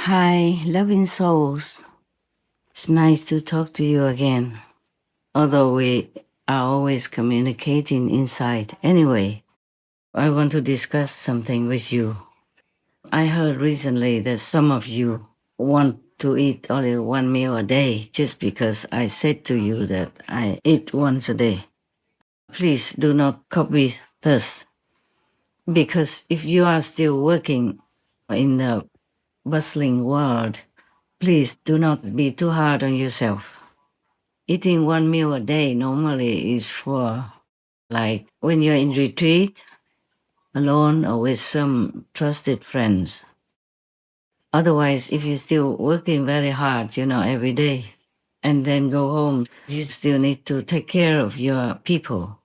Hi, loving souls. It's nice to talk to you again. Although we are always communicating inside. Anyway, I want to discuss something with you. I heard recently that some of you want to eat only one meal a day just because I said to you that I eat once a day. Please do not copy this, because if you are still working in the bustling world, please do not be too hard on yourself. Eating one meal a day normally is for, like, when you're in retreat, alone or with some trusted friends. Otherwise, if you're still working very hard, every day, and then go home, you still need to take care of your people,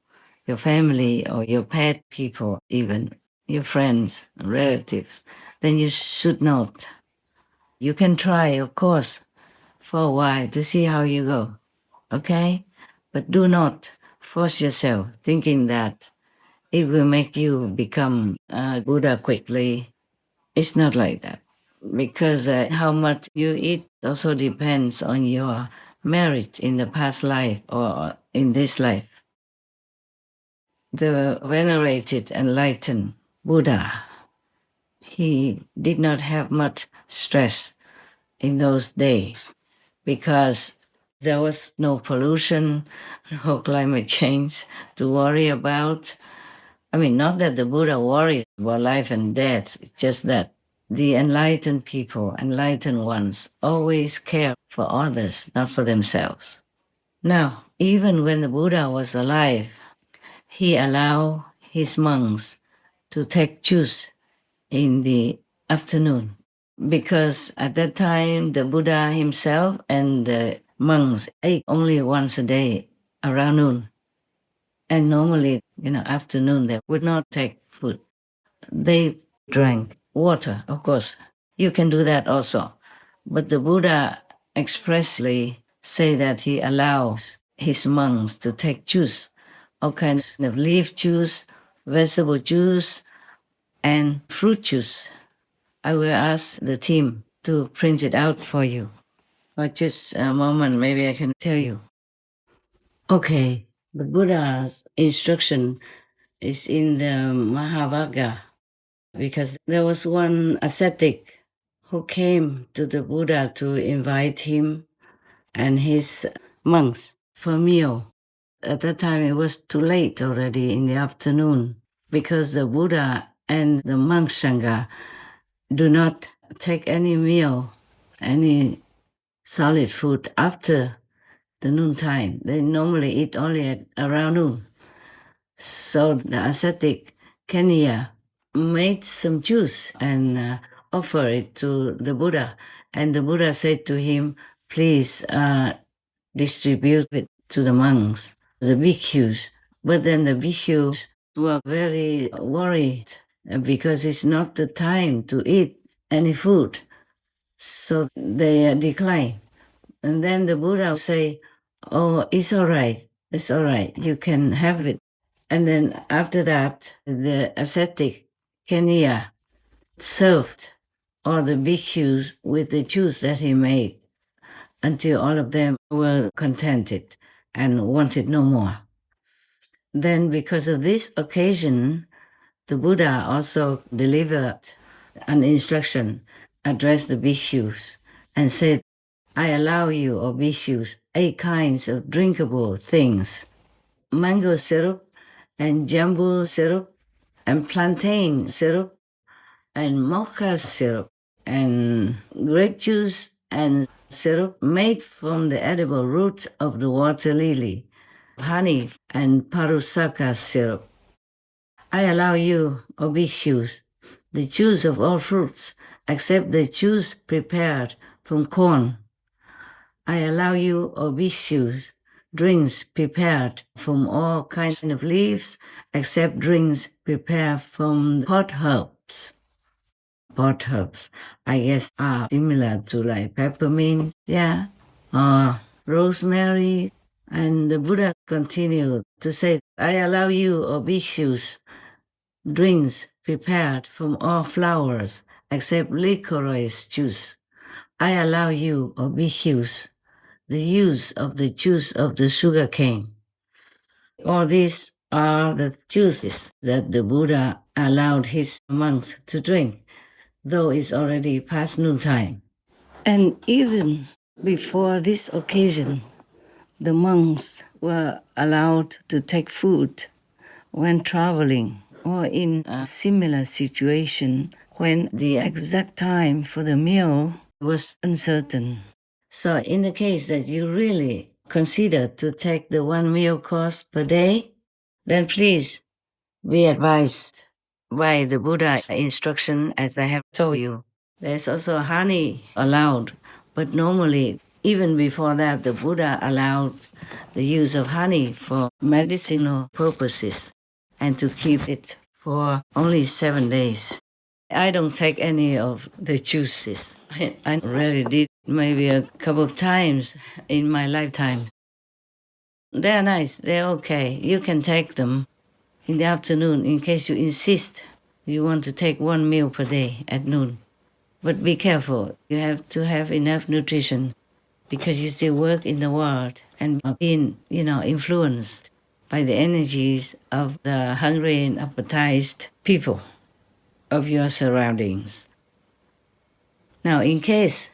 your family or your pet people, even your friends, relatives, then you should not. You can try, of course, for a while to see how you go, okay? But do not force yourself thinking that it will make you become a Buddha quickly. It's not like that, because how much you eat also depends on your merit in the past life or in this life. The venerated enlightened Buddha, he did not have much stress in those days because there was no pollution, no climate change to worry about. I mean, not that the Buddha worried about life and death, it's just that the enlightened people, enlightened ones, always care for others, not for themselves. Now, even when the Buddha was alive, he allowed his monks to take juice in the afternoon, because at that time the Buddha himself and the monks ate only once a day around noon. And normally, afternoon they would not take food. They drank water, of course. You can do that also. But the Buddha expressly say that he allows his monks to take juice, all kinds of leaf juice, vegetable juice, and fruit juice. I will ask the team to print it out for you. But just a moment, maybe I can tell you. Okay, the Buddha's instruction is in the Mahavagga, because there was one ascetic who came to the Buddha to invite him and his monks for a meal. At that time, it was too late already in the afternoon, because the Buddha and the monk Sangha do not take any meal, any solid food after the noontime. They normally eat only at around noon. So the ascetic Kenya made some juice and offered it to the Buddha. And the Buddha said to him, please distribute it to the monks, the bhikkhus. But then the bhikkhus were very worried because it's not the time to eat any food. So they declined. And then the Buddha say, oh, it's all right. It's all right. You can have it. And then after that, the ascetic Kenya served all the bhikkhus with the juice that he made until all of them were contented and wanted no more. Then, because of this occasion, the Buddha also delivered an instruction, addressed the bhikkhus, and said, I allow you, O bhikkhus, 8 kinds of drinkable things: mango syrup, and jambu syrup, and plantain syrup, and mocha syrup, and grape juice, and syrup made from the edible root of the water lily, honey, and parusaka syrup. I allow you, O bhikkhus, the juice of all fruits, except the juice prepared from corn. I allow you, O bhikkhus, drinks prepared from all kinds of leaves, except drinks prepared from pot herbs. Pot herbs, I guess, are similar to like peppermint, or rosemary. And the Buddha continued to say, I allow you, O bhikkhus, drinks prepared from all flowers, except licorice juice. I allow you, or bhikkhus, the use of the juice of the sugar cane. All these are the juices that the Buddha allowed his monks to drink, though it's already past noontime. And even before this occasion, the monks were allowed to take food when traveling or in a similar situation when the exact time for the meal was uncertain. So in the case that you really consider to take the one meal course per day, then please be advised by the Buddha instruction as I have told you. There's also honey allowed, but normally, even before that, the Buddha allowed the use of honey for medicinal purposes and to keep it for only 7 days. I don't take any of the juices. I really did maybe a couple of times in my lifetime. They're nice, they're okay. You can take them in the afternoon in case you insist you want to take one meal per day at noon. But be careful, you have to have enough nutrition because you still work in the world and are being, influenced by the energies of the hungry and appetized people of your surroundings. Now, in case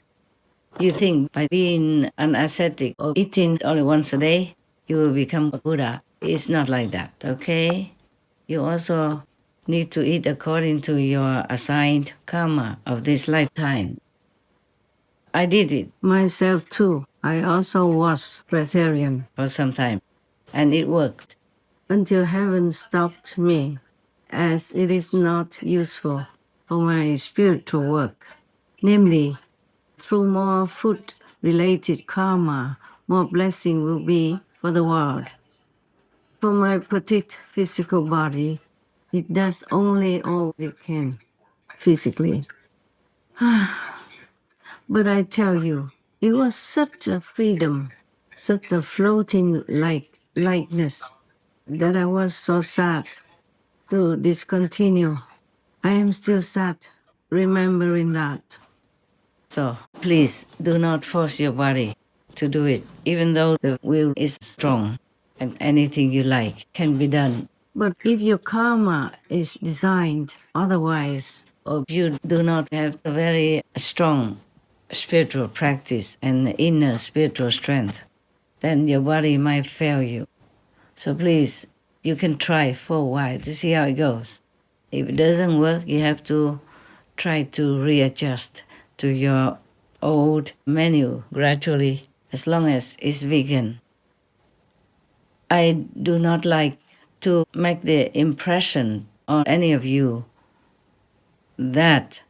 you think by being an ascetic or eating only once a day, you will become a Buddha, it's not like that, okay? You also need to eat according to your assigned karma of this lifetime. I did it myself too. I also was vegetarian for some time, and it worked. Until heaven stopped me, as it is not useful for my spiritual work. Namely, through more food-related karma, more blessing will be for the world. For my petite physical body, it does only all it can physically. But I tell you, it was such a freedom, such a floating lightness, that I was so sad to discontinue. I am still sad remembering that. So please do not force your body to do it, even though the will is strong and anything you like can be done. But if your karma is designed otherwise, or you do not have a very strong spiritual practice and inner spiritual strength, then your body might fail you. So please, you can try for a while to see how it goes. If it doesn't work, you have to try to readjust to your old menu gradually, as long as it's vegan. I do not like to make the impression on any of you that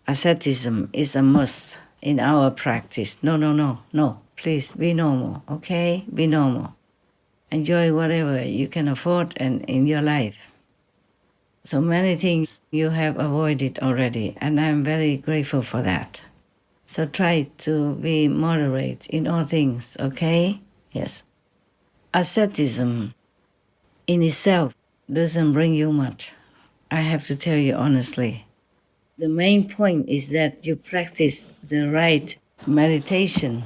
asceticism is a must in our practice. No. Please be normal, okay? Be normal. Enjoy whatever you can afford and in your life. So many things you have avoided already, and I'm very grateful for that. So try to be moderate in all things, okay? Yes. Asceticism in itself doesn't bring you much. I have to tell you honestly. The main point is that you practice the right meditation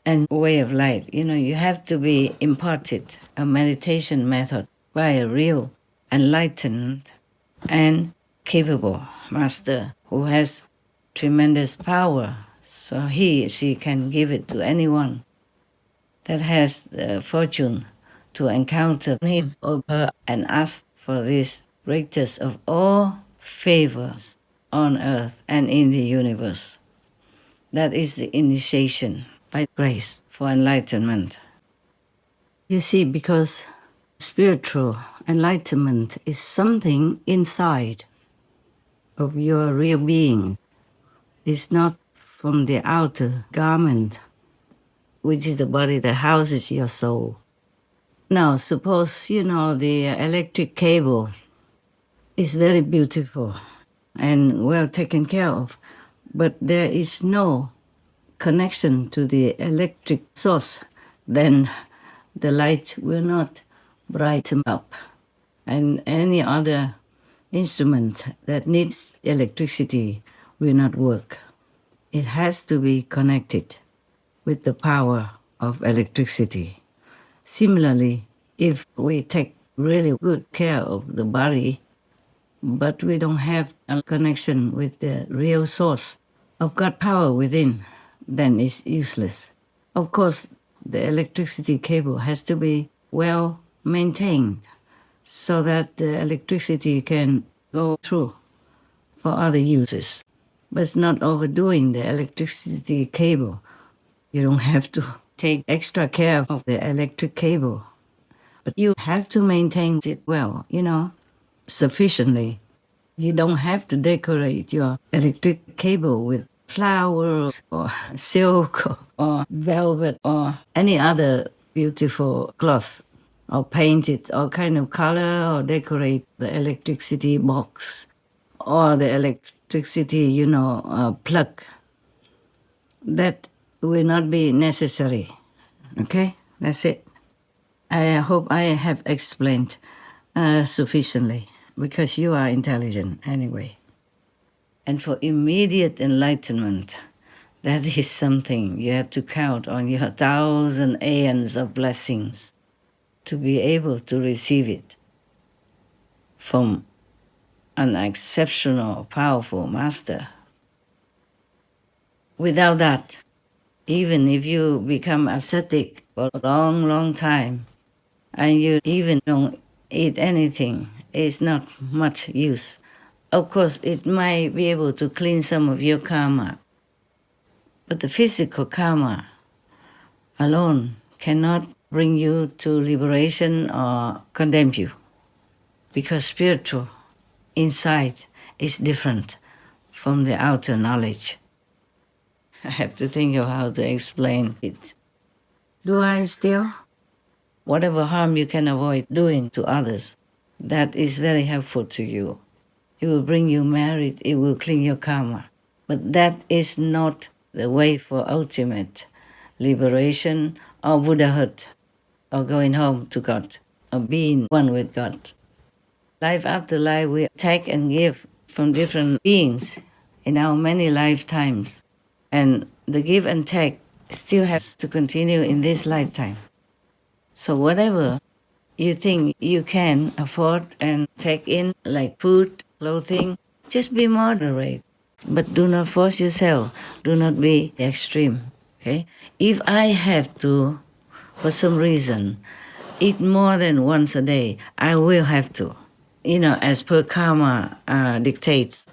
and way of life. You have to be imparted a meditation method by a real enlightened and capable master who has tremendous power, so she can give it to anyone that has the fortune to encounter him or her and ask for this greatest of all favors on earth and in the universe. That is the initiation by grace for enlightenment. You see, because spiritual enlightenment is something inside of your real being. It's not from the outer garment, which is the body that houses your soul. Now, suppose, the electric cable is very beautiful and well taken care of, but there is no connection to the electric source, then the light will not brighten up. And any other instrument that needs electricity will not work. it has to be connected with the power of electricity. Similarly, if we take really good care of the body, but we don't have a connection with the real source of God power within, then it's useless. Of course, the electricity cable has to be well maintained so that the electricity can go through for other uses. But it's not overdoing the electricity cable. You don't have to take extra care of the electric cable. But you have to maintain it well, sufficiently. You don't have to decorate your electric cable with flowers or silk or velvet or any other beautiful cloth, or paint it all kind of color, or decorate the electricity box or the electricity, plug. That will not be necessary. Okay, that's it. I hope I have explained sufficiently, because you are intelligent anyway. And for immediate enlightenment, that is something you have to count on your 1,000 aeons of blessings to be able to receive it from an exceptional, powerful master. Without that, even if you become ascetic for a long, long time, and you even don't eat anything, it's not much use. Of course, it might be able to clean some of your karma, but the physical karma alone cannot bring you to liberation or condemn you, because spiritual insight is different from the outer knowledge. I have to think of how to explain it. Do I still? Whatever harm you can avoid doing to others, that is very helpful to you. It will bring you merit, it will clean your karma. But that is not the way for ultimate liberation or Buddhahood, or going home to God, or being one with God. Life after life, we take and give from different beings in our many lifetimes. And the give and take still has to continue in this lifetime. So whatever you think you can afford and take in, like food, clothing, just be moderate. But do not force yourself. Do not be extreme. Okay? If I have to, for some reason, eat more than once a day, I will have to. As per karma dictates.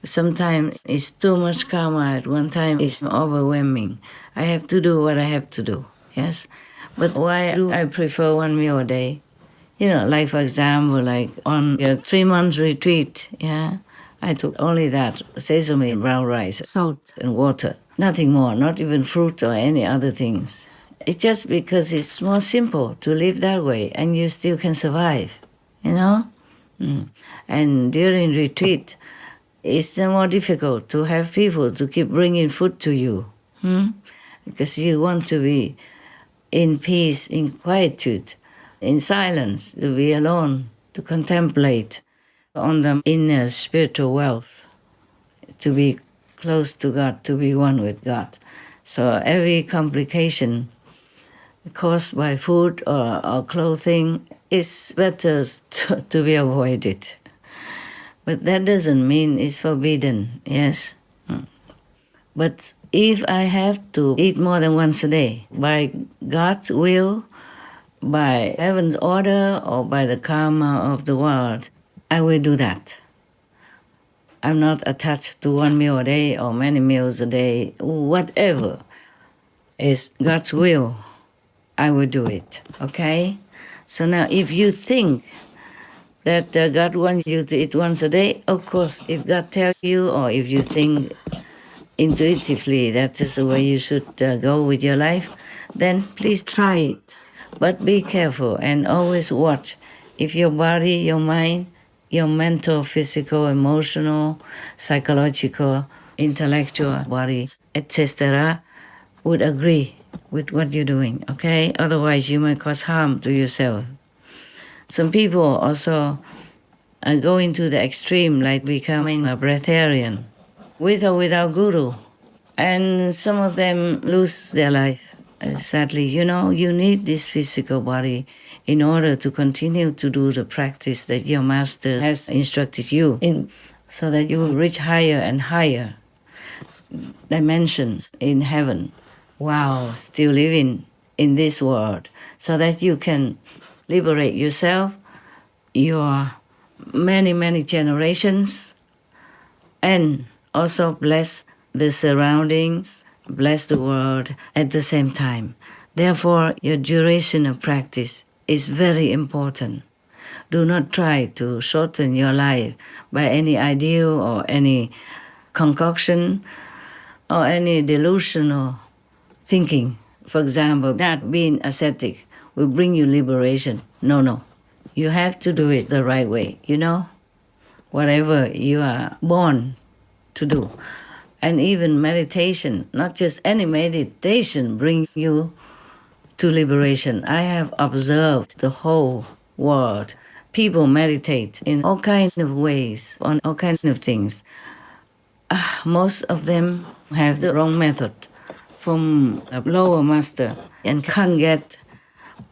Sometimes it's too much karma at one time, it's overwhelming. I have to do what I have to do, yes? But why do I prefer one meal a day? Like for example, like on a 3-month retreat, I took only that, sesame, brown rice, salt and water. Nothing more, not even fruit or any other things. It's just because it's more simple to live that way, and you still can survive, And during retreat, it's more difficult to have people to keep bringing food to you, because you want to be in peace, in quietude, in silence, to be alone, to contemplate on the inner spiritual wealth, to be close to God, to be one with God. So every complication caused by food or clothing is better to be avoided. But that doesn't mean it's forbidden, yes? But if I have to eat more than once a day, by God's will, by heaven's order, or by the karma of the world, I will do that. I'm not attached to one meal a day or many meals a day. Whatever is God's will, I will do it, okay? So now if you think that God wants you to eat once a day, of course, if God tells you, or if you think intuitively that is the way you should go with your life, then please try it. But be careful and always watch if your body, your mind, your mental, physical, emotional, psychological, intellectual body, etc., would agree with what you're doing, okay? Otherwise, you might cause harm to yourself. Some people also are going to the extreme, like becoming a breatharian, with or without guru. And some of them lose their life, sadly. You know, you need this physical body in order to continue to do the practice that your master has instructed you in, so that you will reach higher and higher dimensions in heaven while still living in this world, so that you can liberate yourself, your many, many generations, and also bless the surroundings, bless the world at the same time. Therefore, your duration of practice is very important. Do not try to shorten your life by any ideal or any concoction or any delusional thinking. For example, that being ascetic will bring you liberation. No. You have to do it the right way, you know? Whatever you are born to do. And even meditation, not just any meditation, brings you to liberation. I have observed the whole world. People meditate in all kinds of ways, on all kinds of things. Most of them have the wrong method from a lower master and can't get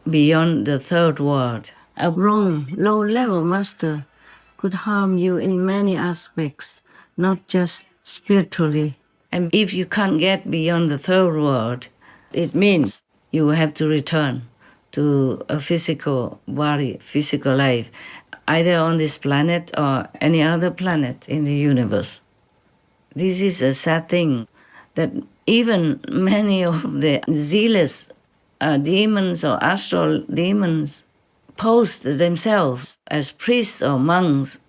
beyond the third world. A wrong, low-level master could harm you in many aspects, not just spiritually. And if you can't get beyond the third world, it means you will have to return to a physical body, physical life, either on this planet or any other planet in the universe. This is a sad thing, that even many of the zealous demons or astral demons pose themselves as priests or monks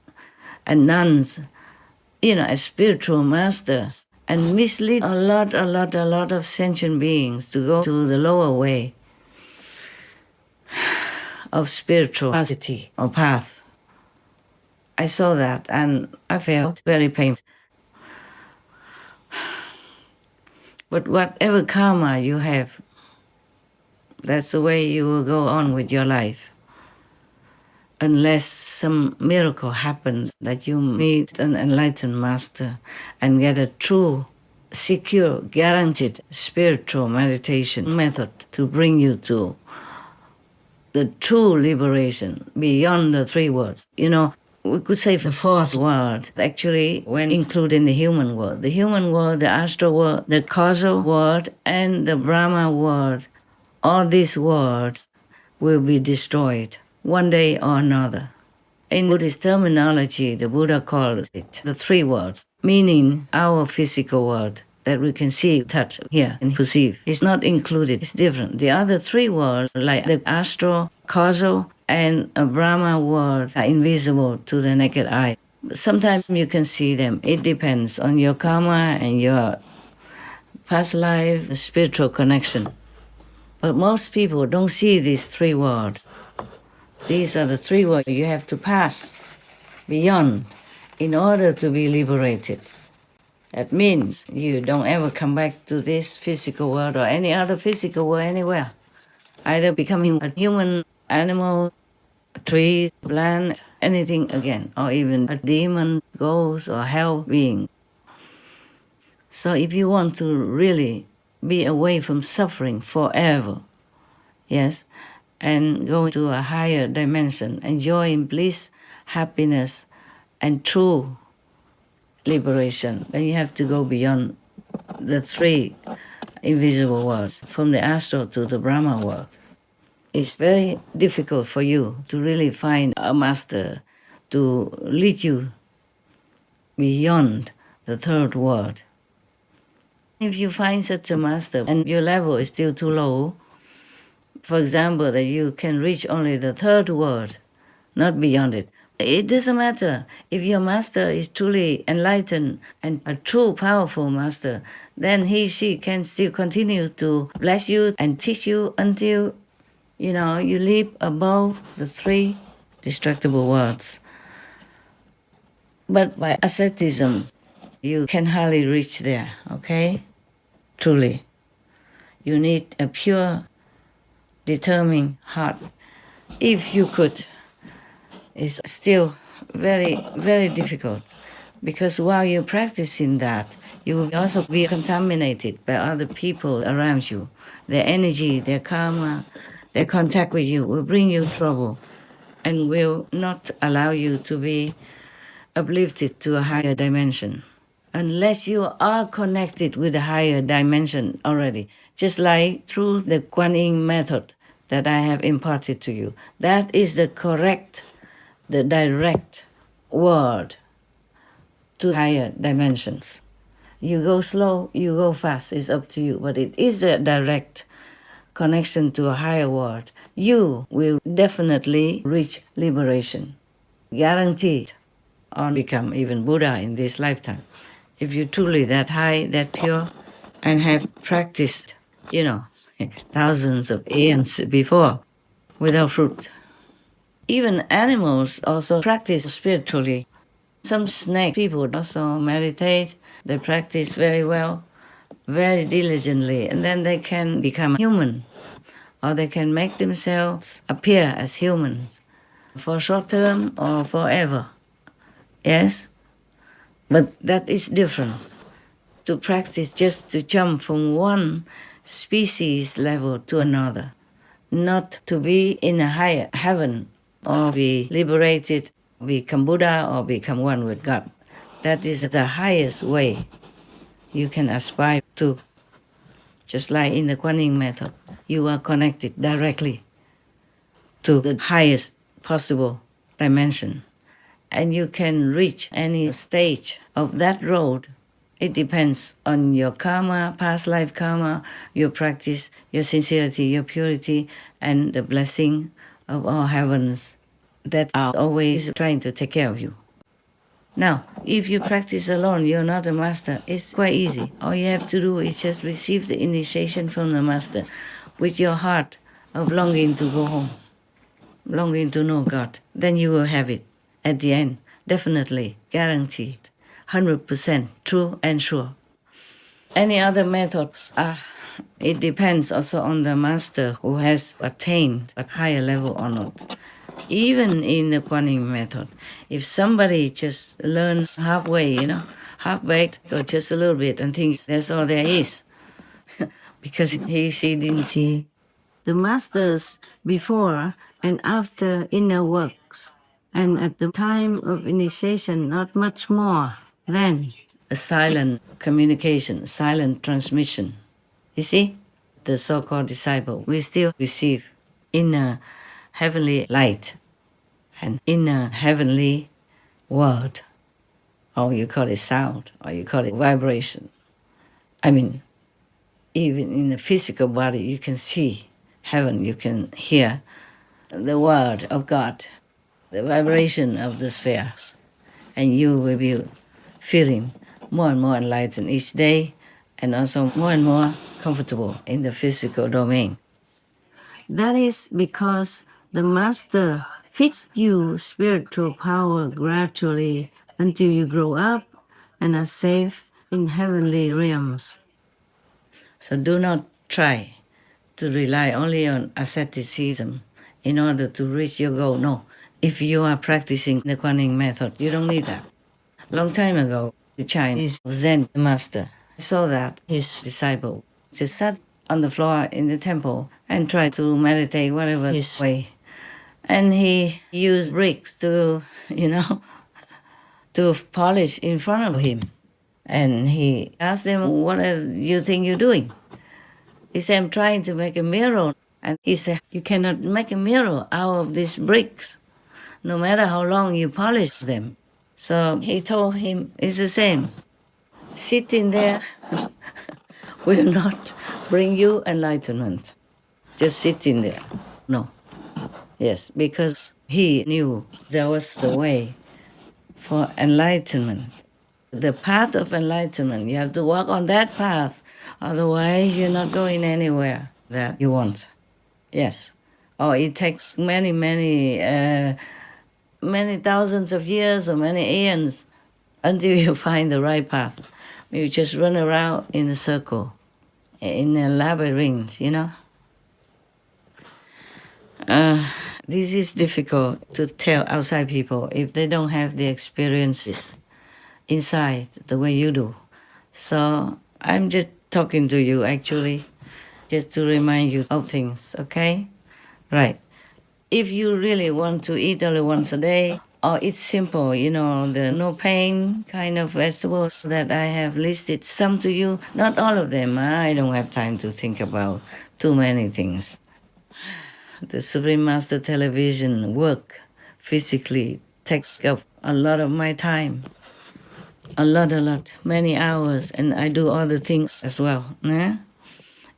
and nuns, as spiritual masters, and mislead a lot of sentient beings to go to the lower way of spirituality or path. I saw that and I felt very painful. But whatever karma you have, that's the way you will go on with your life. Unless some miracle happens that you meet an enlightened master and get a true, secure, guaranteed spiritual meditation method to bring you to the true liberation beyond the three worlds. We could say the fourth world, actually, when including the human world. The human world, the astral world, the causal world, and the Brahma world, all these worlds will be destroyed one day or another. In Buddhist terminology, the Buddha called it the three worlds, meaning our physical world that we can see, touch, hear, and perceive. It's not included, it's different. The other three worlds, like the astral, causal, and a Brahma world, are invisible to the naked eye. Sometimes you can see them. It depends on your karma and your past life, spiritual connection. But most people don't see these three worlds. These are the three worlds you have to pass beyond in order to be liberated. That means you don't ever come back to this physical world or any other physical world anywhere. Either becoming a human, animal, a tree, plant, anything again, or even a demon, ghost, or hell being. So if you want to really be away from suffering forever, yes, and go to a higher dimension, enjoying bliss, happiness, and true liberation, then you have to go beyond the three invisible worlds, from the astral to the Brahma world. It's very difficult for you to really find a master to lead you beyond the third world. If you find such a master and your level is still too low, for example, that you can reach only the third world, not beyond it, it doesn't matter. If your master is truly enlightened and a true powerful master, then she can still continue to bless you and teach you until you live above the three destructible worlds. But by asceticism, you can hardly reach there, okay? Truly. You need a pure, determined heart. If you could, it's still very, very difficult, because while you're practicing that, You will also be contaminated by other people around you. Their energy, their karma, their contact with you will bring you trouble and will not allow you to be uplifted to a higher dimension. Unless you are connected with a higher dimension already, just like through the Kuan Yin method that I have imparted to you. That is the correct, the direct word to higher dimensions. You go slow, you go fast, it's up to you, but it is a direct connection to a higher world. You will definitely reach liberation, guaranteed, or become even Buddha in this lifetime. If you're truly that high, that pure, and have practiced, thousands of aeons before without fruit. Even animals also practice spiritually. Some snake people also meditate, they practice very well, very diligently, and then they can become human, or they can make themselves appear as humans for short term or forever. Yes? But that is different. To practice just to jump from one species level to another, not to be in a higher heaven or be liberated, become Buddha or become one with God. That is the highest way you can aspire to. Just like in the Kuan Yin method, you are connected directly to the highest possible dimension. And you can reach any stage of that road. It depends on your karma, past life karma, your practice, your sincerity, your purity, and the blessing of all heavens that are always trying to take care of you. Now, if you practice alone, you're not a master, it's quite easy. All you have to do is just receive the initiation from the master with your heart of longing to go home, longing to know God. Then you will have it at the end, definitely, guaranteed, 100% true and sure. Any other method, it depends also on the master who has attained a higher level or not. Even in the Kuan Yin method, if somebody just learns halfway, half-baked, or just a little bit and thinks that's all there is, because she didn't see the masters before and after inner works, and at the time of initiation, not much more than a silent communication, silent transmission. You see, the so-called disciple will still receive inner heavenly light and inner heavenly word, or you call it sound, or you call it vibration. I mean, even in the physical body, you can see heaven, you can hear the word of God, the vibration of the spheres, and you will be feeling more and more enlightened each day, and also more and more comfortable in the physical domain. That is because the master feeds you spiritual power gradually until you grow up and are safe in heavenly realms. So do not try to rely only on asceticism in order to reach your goal. No, if you are practicing the Kuan Yin method, you don't need that. Long time ago, the Chinese Zen master saw that his disciple just sat on the floor in the temple and tried to meditate whatever his way. And he used bricks to, to polish in front of him. And he asked him, what do you think you're doing? He said, I'm trying to make a mirror. And he said, you cannot make a mirror out of these bricks, no matter how long you polish them. So he told him, it's the same. Sitting there will not bring you enlightenment. Just sitting there. No. Yes, because he knew there was the way for enlightenment. The path of enlightenment, you have to walk on that path. Otherwise, you're not going anywhere that you want. Yes. Or it takes many thousands of years or many aeons until you find the right path. You just run around in a circle, in a labyrinth, This is difficult to tell outside people if they don't have the experiences inside the way you do. So I'm just talking to you actually, just to remind you of things, okay? Right. If you really want to eat only once a day, or it's simple, the no pain kind of vegetables that I have listed some to you, not all of them. I don't have time to think about too many things. The Supreme Master television work physically takes up a lot of my time. A lot, many hours, and I do other things as well.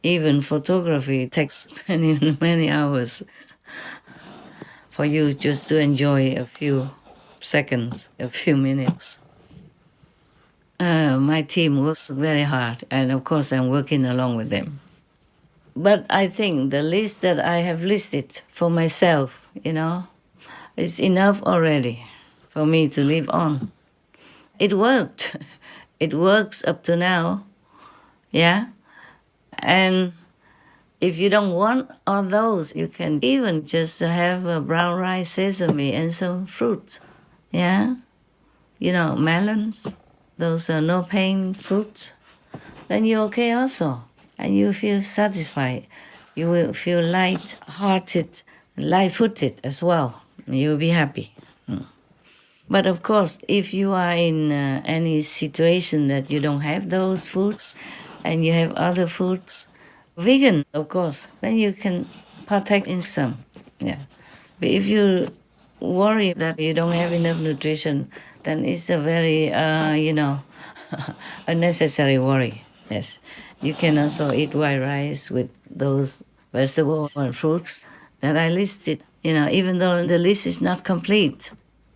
Even photography takes many hours for you just to enjoy a few seconds, a few minutes. My team works very hard, and of course I'm working along with them. But I think the list that I have listed for myself, is enough already for me to live on. It worked. It works up to now, yeah? And if you don't want all those, you can even just have a brown rice, sesame, and some fruit, yeah? Melons, those are no pain fruits. Then you're okay also. And you feel satisfied. You will feel light-hearted, light-footed as well. You'll be happy. But of course, if you are in any situation that you don't have those foods and you have other foods, vegan, of course, then you can partake in some. Yeah. But if you worry that you don't have enough nutrition, then it's a very, unnecessary worry. Yes. You can also eat white rice with those vegetables or fruits that I listed, even though the list is not complete.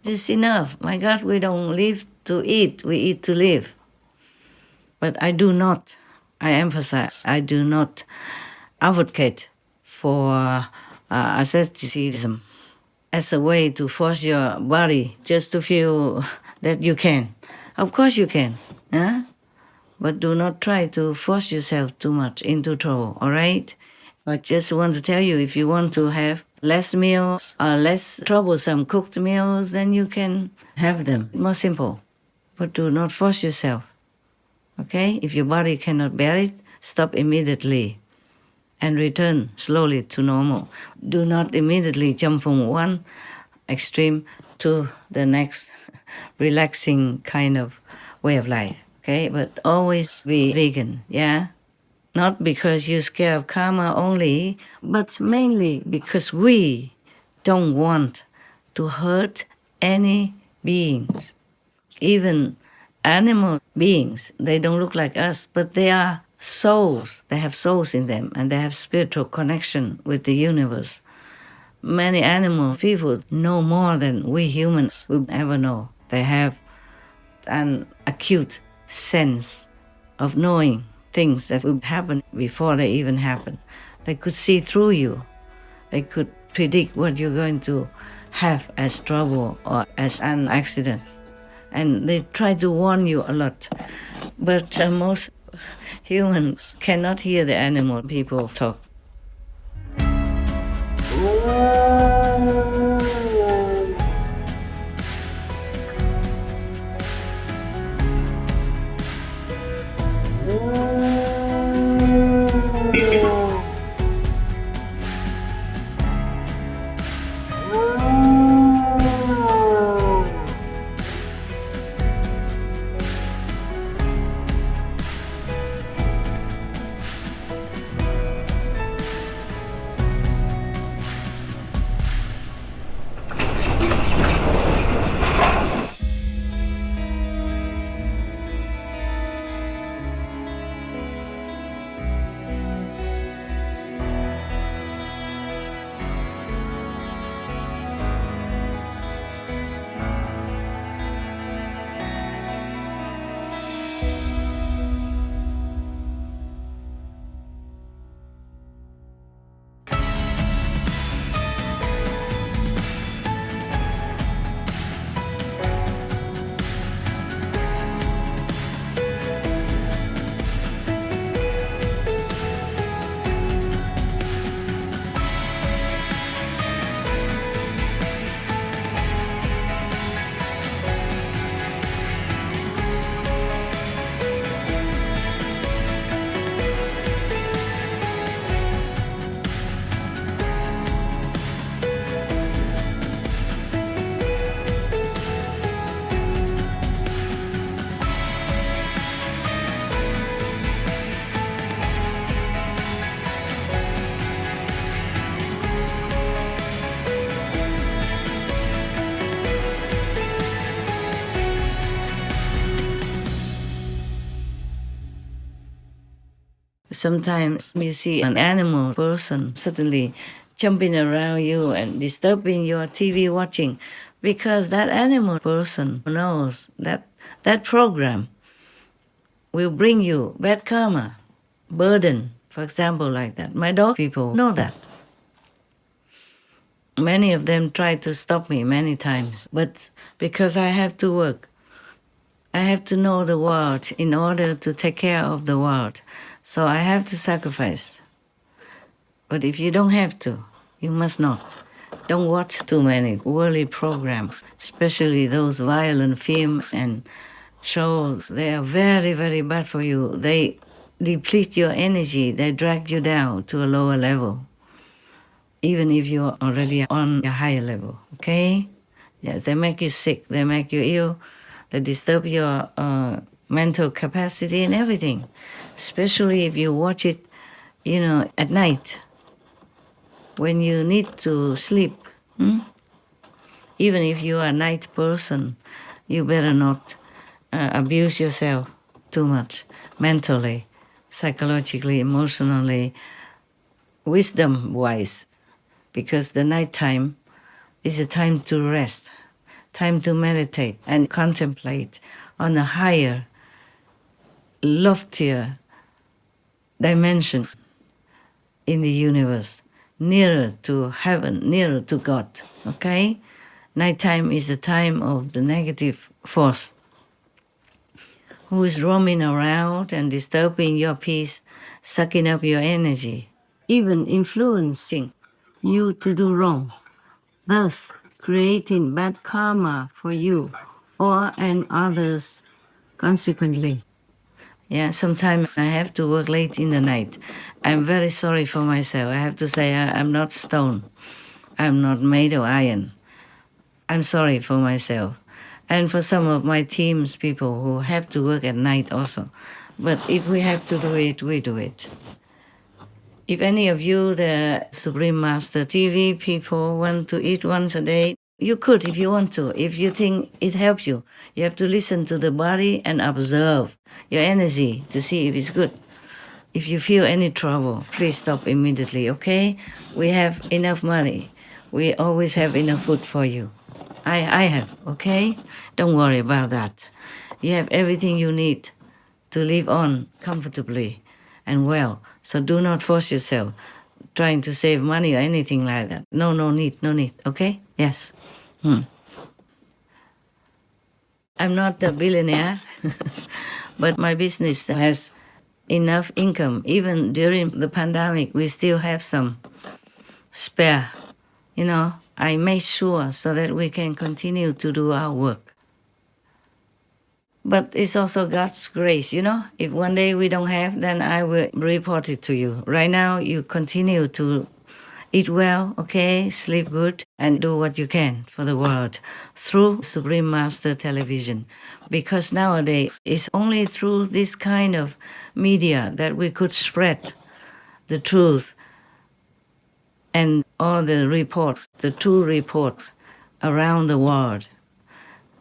It's enough. My God, we don't live to eat, we eat to live. But I emphasize, I do not advocate for asceticism as a way to force your body just to feel that you can. Of course you can, huh? But do not try to force yourself too much into trouble, all right? I just want to tell you, if you want to have less meals or less troublesome cooked meals, then you can have them. More simple. But do not force yourself, okay? If your body cannot bear it, stop immediately and return slowly to normal. Do not immediately jump from one extreme to the next relaxing kind of way of life, okay? But always be vegan, yeah? Not because you're scared of karma only, but mainly because we don't want to hurt any beings. Even animal beings, they don't look like us, but they are souls. They have souls in them, and they have spiritual connection with the universe. Many animal people know more than we humans will ever know. They have an acute sense of knowing things that will happen before they even happen. They could see through you. They could predict what you're going to have as trouble or as an accident. And they try to warn you a lot. But most humans cannot hear the animal people talk. Sometimes you see an animal person suddenly jumping around you and disturbing your TV watching, because that animal person knows that that program will bring you bad karma, burden, for example, like that. My dog people know that. Many of them tried to stop me many times, but because I have to work, I have to know the world in order to take care of the world. So I have to sacrifice. But if you don't have to, you must not. Don't watch too many worldly programs, especially those violent films and shows. They are very, very bad for you. They deplete your energy. They drag you down to a lower level, even if you're already on a higher level, okay? Yes, they make you sick. They make you ill. They disturb your mental capacity and everything, especially if you watch it, at night when you need to sleep. Even if you are a night person, you better not abuse yourself too much, mentally, psychologically, emotionally, wisdom-wise, because the nighttime is a time to rest, time to meditate and contemplate on a higher, loftier dimensions in the universe, nearer to heaven, nearer to God, okay? Nighttime is a time of the negative force who is roaming around and disturbing your peace, sucking up your energy, even influencing you to do wrong, thus creating bad karma for you or and others consequently. Yeah, sometimes I have to work late in the night. I'm very sorry for myself. I have to say I'm not stone. I'm not made of iron. I'm sorry for myself. And for some of my team's people who have to work at night also. But if we have to do it, we do it. If any of you, the Supreme Master TV people, want to eat once a day, you could if you want to. If you think it helps you, you have to listen to the body and observe your energy to see if it's good. If you feel any trouble, please stop immediately, okay? We have enough money. We always have enough food for you. I have, okay? Don't worry about that. You have everything you need to live on comfortably and well. So do not force yourself trying to save money or anything like that. No need, okay? Yes. I'm not a billionaire, but my business has enough income. Even during the pandemic, we still have some spare. I make sure so that we can continue to do our work. But it's also God's grace, If one day we don't have, then I will report it to you. Right now, you continue to eat well, okay, sleep good, and do what you can for the world through Supreme Master Television. Because nowadays, it's only through this kind of media that we could spread the truth and all the reports, the true reports around the world.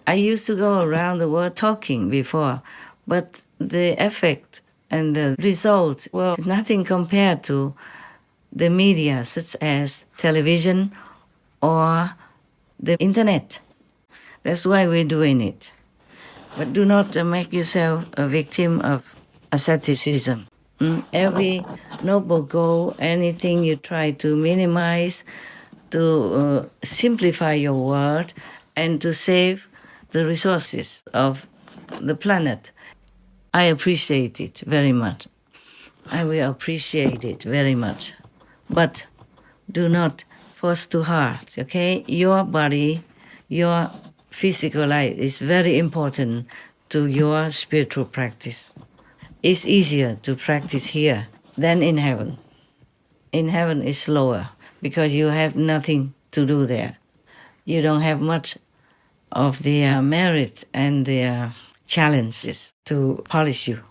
I used to go around the world talking before, but the effect and the results were nothing compared to the media such as television or the internet. That's why we're doing it. But do not make yourself a victim of asceticism. Every noble goal, anything you try to minimize, to simplify your world and to save the resources of the planet, I appreciate it very much. I will appreciate it very much. But do not force too hard, okay? Your body, your physical life is very important to your spiritual practice. It's easier to practice here than in heaven. In heaven it's slower because you have nothing to do there. You don't have much of the merit and the challenges to polish you.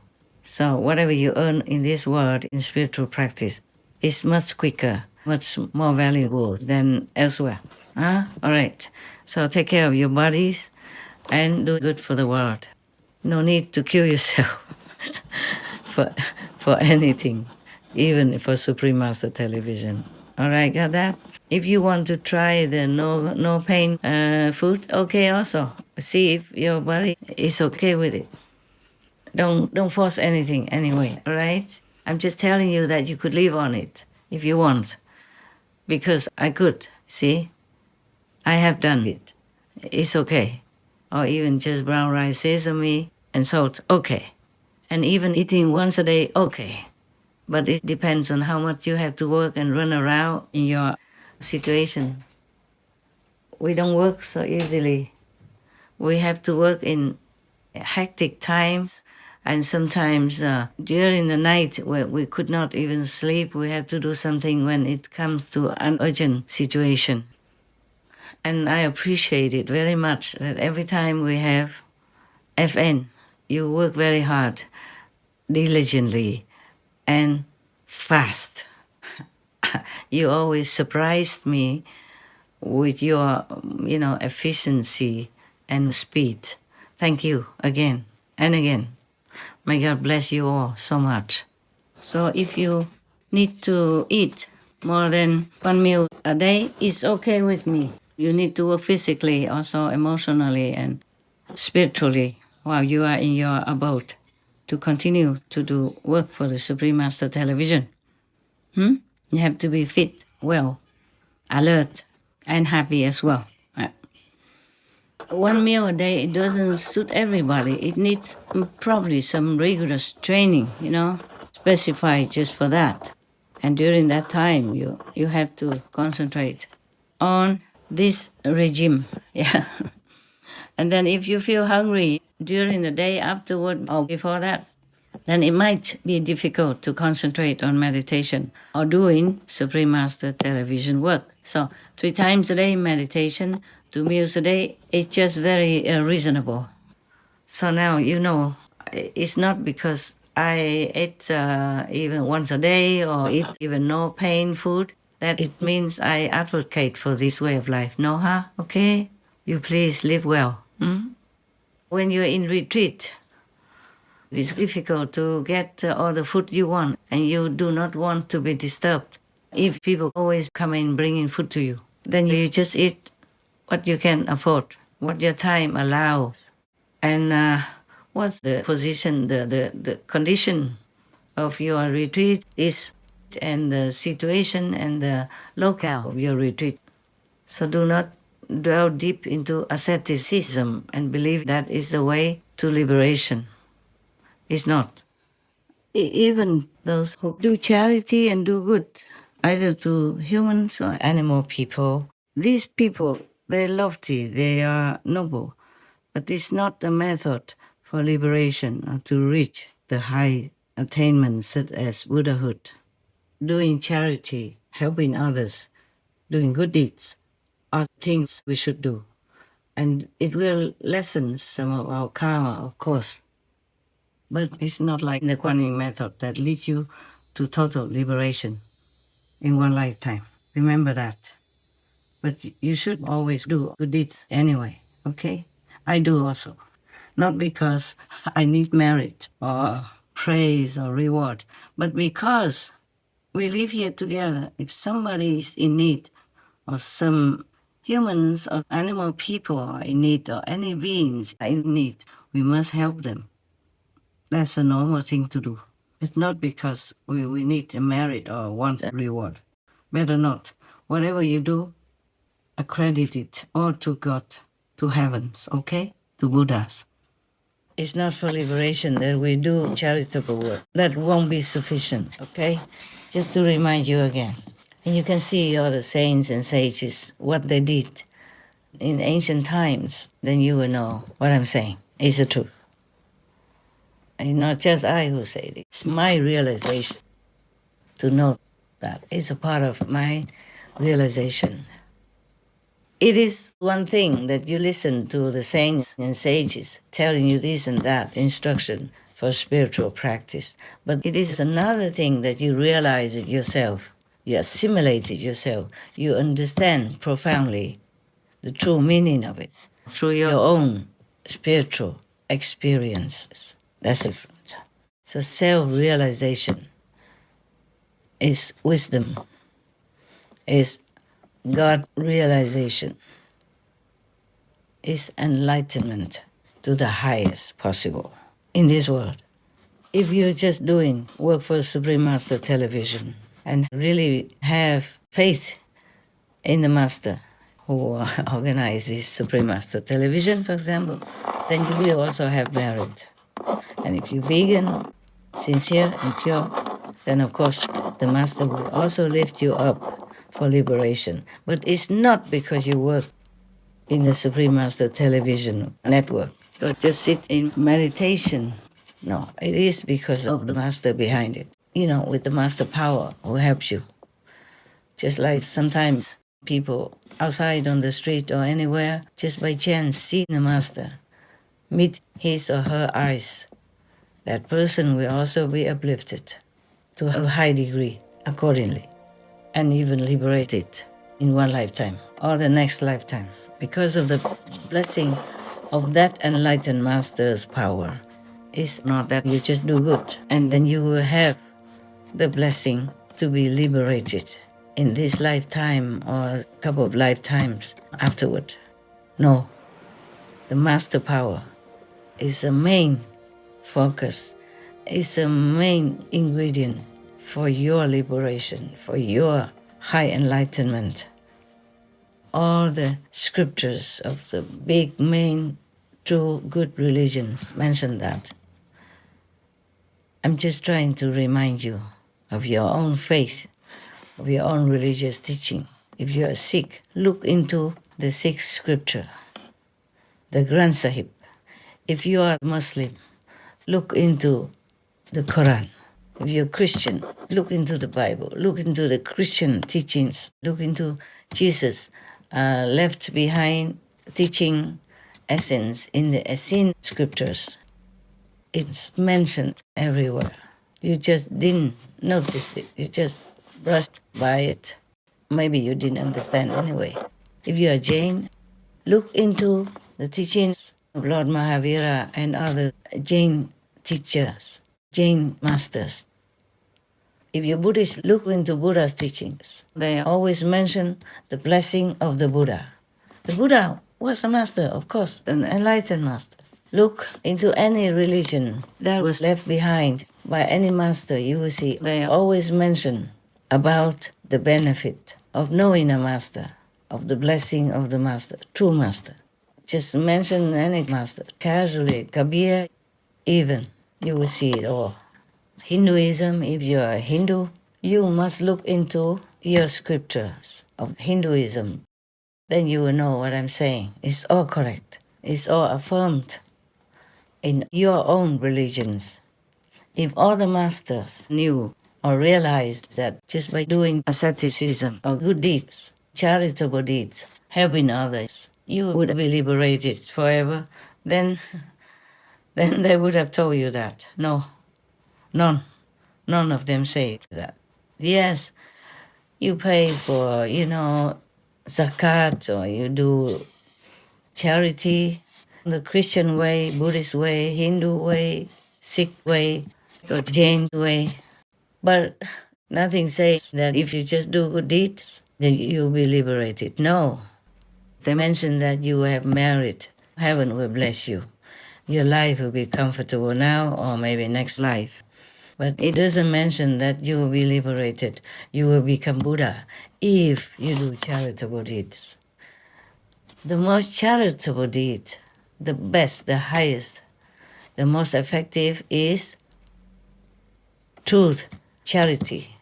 So whatever you earn in this world in spiritual practice is much quicker, much more valuable than elsewhere. All right. So take care of your bodies and do good for the world. No need to kill yourself for anything. even for Supreme Master Television. All right, got that? If you want to try the no pain food, okay also. See if your body is okay with it. Don't force anything anyway, all right? I'm just telling you that you could live on it if you want. Because I could, see? I have done it. It's okay. Or even just brown rice, sesame, and salt, okay. And even eating once a day, okay. But it depends on how much you have to work and run around in your situation. We don't work so easily. We have to work in hectic times, and sometimes during the night where we could not even sleep, we have to do something when it comes to an urgent situation. And I appreciate it very much that every time we have FN, you work very hard, diligently, and fast. You always surprised me with your, efficiency and speed. Thank you again and again. May God bless you all so much. So if you need to eat more than one meal a day, it's okay with me. You need to work physically, also emotionally and spiritually while you are in your abode to continue to do work for the Supreme Master Television. You have to be fit, well, alert, and happy as well. One meal a day, it doesn't suit everybody. It needs probably some rigorous training, specified just for that. And during that time, you have to concentrate on this regime. Yeah. And then if you feel hungry during the day afterward or before that, then it might be difficult to concentrate on meditation or doing Supreme Master Television work. So 3 times a day meditation, 2 meals a day, it's just very reasonable. So now you know, it's not because I ate even once a day or eat even no pain food that it means I advocate for this way of life. No, huh? Okay? You please live well. When you're in retreat, it's difficult to get all the food you want, and you do not want to be disturbed. If people always come in bringing food to you, then you just eat what you can afford, what your time allows. And what's the position, the condition of your retreat is, and the situation and the locale of your retreat. So do not dwell deep into asceticism and believe that is the way to liberation. It's not. Even those who do charity and do good, either to humans or animal people, these people, they're lofty, they are noble, but it's not a method for liberation or to reach the high attainments such as Buddhahood. Doing charity, helping others, doing good deeds are things we should do. And it will lessen some of our karma, of course. But it's not like the Kuan Yin method that leads you to total liberation in one lifetime. Remember that. But you should always do good deeds anyway, okay? I do also. Not because I need merit or praise or reward, but because we live here together. If somebody is in need, or some humans or animal people are in need, or any beings are in need, we must help them. That's a normal thing to do. It's not because we need a merit or want a reward. Better not. Whatever you do, accredit it all to God, to heavens, okay? To Buddhas. It's not for liberation that we do charitable work. That won't be sufficient, okay? Just to remind you again. And you can see all the saints and sages, what they did in ancient times, then you will know what I'm saying is the truth. And not just I who say it. It's my realization to know that. It's a part of my realization. It is one thing that you listen to the saints and sages telling you this and that instruction for spiritual practice. But it is another thing that you realize it yourself. You assimilate it yourself. You understand profoundly the true meaning of it through your own spiritual experiences. That's different. So self-realization is wisdom, is God realization, is enlightenment to the highest possible in this world. If you're just doing work for Supreme Master Television and really have faith in the Master who organizes Supreme Master Television, for example, then you will also have merit. And if you're vegan, sincere and pure, then of course the Master will also lift you up for liberation. But it's not because you work in the Supreme Master Television network or just sit in meditation. No, it is because of the Master behind it. You know, with the Master power who helps you. Just like sometimes people outside on the street or anywhere, just by chance see the Master, meet his or her eyes, that person will also be uplifted to a high degree accordingly, and even liberated in one lifetime or the next lifetime because of the blessing of that enlightened Master's power. It's not that you just do good and then you will have the blessing to be liberated in this lifetime or a couple of lifetimes afterward. No, the Master power is a main focus, is a main ingredient for your liberation, for your high enlightenment. All the scriptures of the big, main, true, good religions mention that. I'm just trying to remind you of your own faith, of your own religious teaching. If you are Sikh, look into the Sikh scripture, the Granth Sahib. If you are Muslim, look into the Quran. If you're Christian, look into the Bible, look into the Christian teachings, look into Jesus' left behind teaching essence in the Essene scriptures. It's mentioned everywhere. You just didn't notice it. You just brushed by it. Maybe you didn't understand anyway. If you are Jain, look into the teachings of Lord Mahavira and other Jain teachers, Jain masters. If you're Buddhist, look into Buddha's teachings. They always mention the blessing of the Buddha. The Buddha was a master, of course, an enlightened master. Look into any religion that was left behind by any master, you will see they always mention about the benefit of knowing a master, of the blessing of the master, true master. Just mention any master, casually, Kabir, even, you will see it all. Hinduism, if you're a Hindu, you must look into your scriptures of Hinduism. Then you will know what I'm saying. It's all correct. It's all affirmed in your own religions. If all the masters knew or realized that just by doing asceticism or good deeds, charitable deeds, helping others, you would be liberated forever, then they would have told you that. No, none of them say that. Yes, you pay for, zakat, or you do charity, the Christian way, Buddhist way, Hindu way, Sikh way, or Jain way. But nothing says that if you just do good deeds, then you'll be liberated. No. They mention that you have merit. Heaven will bless you. Your life will be comfortable now or maybe next life. But it doesn't mention that you will be liberated. You will become Buddha if you do charitable deeds. The most charitable deed, the best, the highest, the most effective is truth, charity,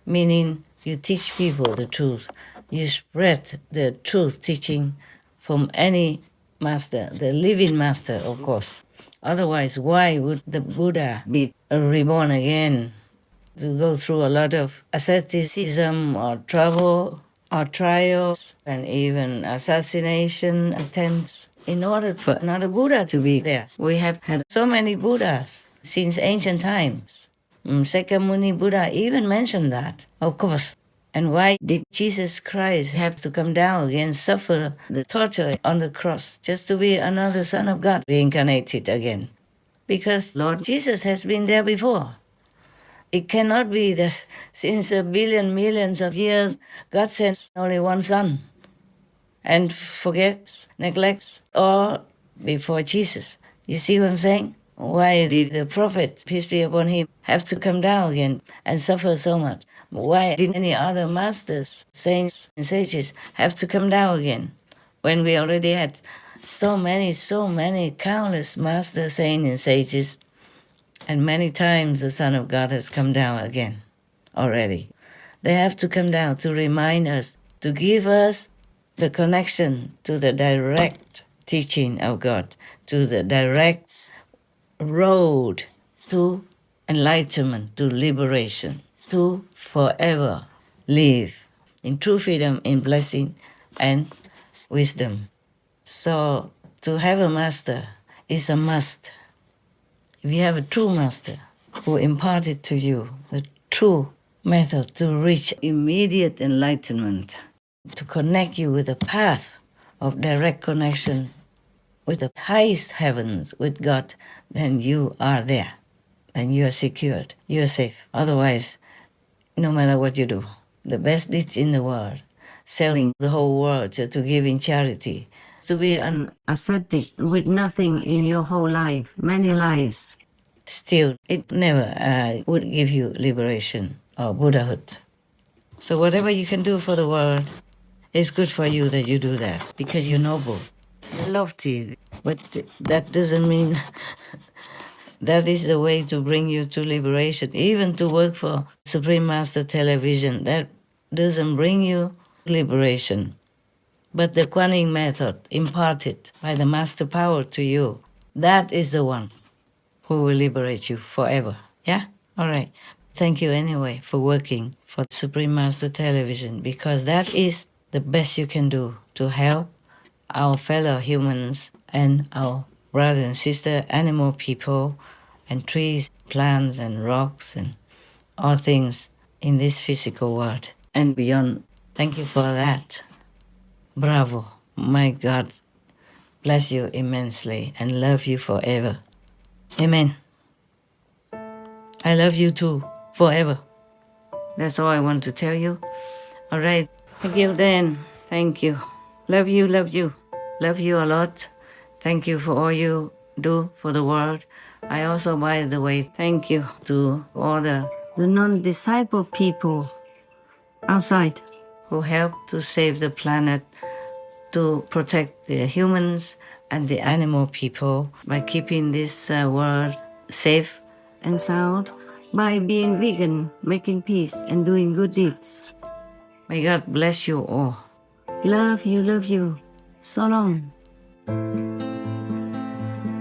meaning you teach people the truth. You spread the truth teaching from any master, the living master, of course. Otherwise, why would the Buddha be reborn again to go through a lot of asceticism or trouble or trials and even assassination attempts in order for another Buddha to be there? We have had so many Buddhas since ancient times. Sakyamuni Buddha even mentioned that, of course. And why did Jesus Christ have to come down again, suffer the torture on the cross, just to be another Son of God reincarnated again? Because Lord Jesus has been there before. It cannot be that since a billion, millions of years, God sent only one son and forgets, neglects all before Jesus. You see what I'm saying? Why did the prophet, peace be upon him, have to come down again and suffer so much? Why did any other masters, saints and sages have to come down again when we already had so many countless masters, saints and sages, and many times the Son of God has come down again already? They have to come down to remind us, to give us the connection to the direct teaching of God, to the direct road to enlightenment, to liberation, to forever live in true freedom, in blessing and wisdom. So to have a master is a must. If you have a true master who imparted to you the true method to reach immediate enlightenment, to connect you with the path of direct connection with the highest heavens, with God, then you are there. Then you are secured. You are safe. Otherwise, no matter what you do, the best deeds in the world, selling the whole world to give in charity, to be an ascetic with nothing in your whole life, many lives, still, it never would give you liberation or Buddhahood. So whatever you can do for the world, it's good for you that you do that, because you're noble. Lofty, but that doesn't mean that is the way to bring you to liberation. Even to work for Supreme Master Television, that doesn't bring you liberation. But the Kuan Yin method imparted by the Master Power to you, that is the one who will liberate you forever. Yeah? All right. Thank you anyway for working for Supreme Master Television, because that is the best you can do to help our fellow humans and our brother and sister animal people and trees, plants and rocks and all things in this physical world and beyond. Thank you for that. Bravo. My God bless you immensely and love you forever. Amen. I love you too, forever. That's all I want to tell you. All right. Thank you, Dan. Thank you. Love you, love you. Love you a lot. Thank you for all you do for the world. I also, by the way, thank you to all the non-disciple people outside who help to save the planet, to protect the humans and the animal people by keeping this world safe and sound, by being vegan, making peace and doing good deeds. May God bless you all. Love you, love you. So long.